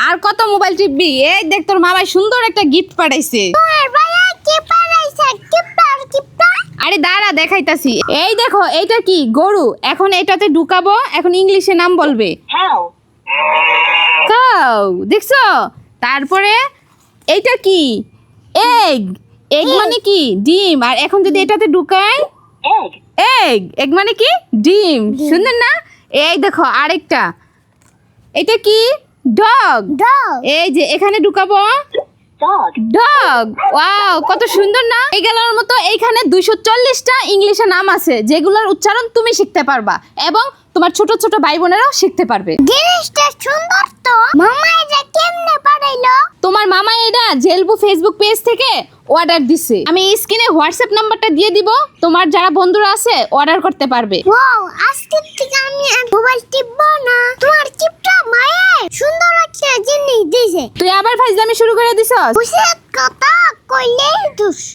আর কত মোবাইল টিপবি? এই দেখ তোর মামাই সুন্দর একটা গিফট পাঠাইছে। আরে দাঁড়া দেখাইতাছি। এই দেখো এইটা কি গরু, এখন এটাতে ঢুকাবো, এখন ইংলিশে নাম বলবে কাউ, দেখছো? তারপরে এইটা কি এগ, এগ মানে কি ডিম, আর এখন যদি এটাতে ঢুকাই এগ, এগ মানে কি ডিম, সুন্দর না? এই দেখো আরেকটা, এটা কি ডগ, এই যে এখানে ঢুকাবো ডগ। ওয়াও কত সুন্দর না? এই গেলার মতো এইখানে 240টা ইংলিশে নাম আছে যেগুলোর উচ্চারণ তুমি শিখতে পারবা এবং তোমার ছোট ছোট ভাই বোনেরাও শিখতে পারবে। জিনিসটা সুন্দর তো, মামা এটা কেমনে পাঠাইলো? তোমার মামা এটা জেলবু ফেসবুক পেজ থেকে অর্ডার দিছে। আমি স্ক্রিনে হোয়াটসঅ্যাপ নাম্বারটা দিয়ে দিব, তোমার যারা বন্ধুরা আছে অর্ডার করতে পারবে। ওয়াও, আজকে থেকে আমি আর মোবাইল টিপবো না। তোমার টিপটা মায়ে সুন্দর একটা জিনিস দিয়েছে। তুই আবার ফাইজলামি শুরু করে দিছস। বুঝে কথা কইলেই দোষ।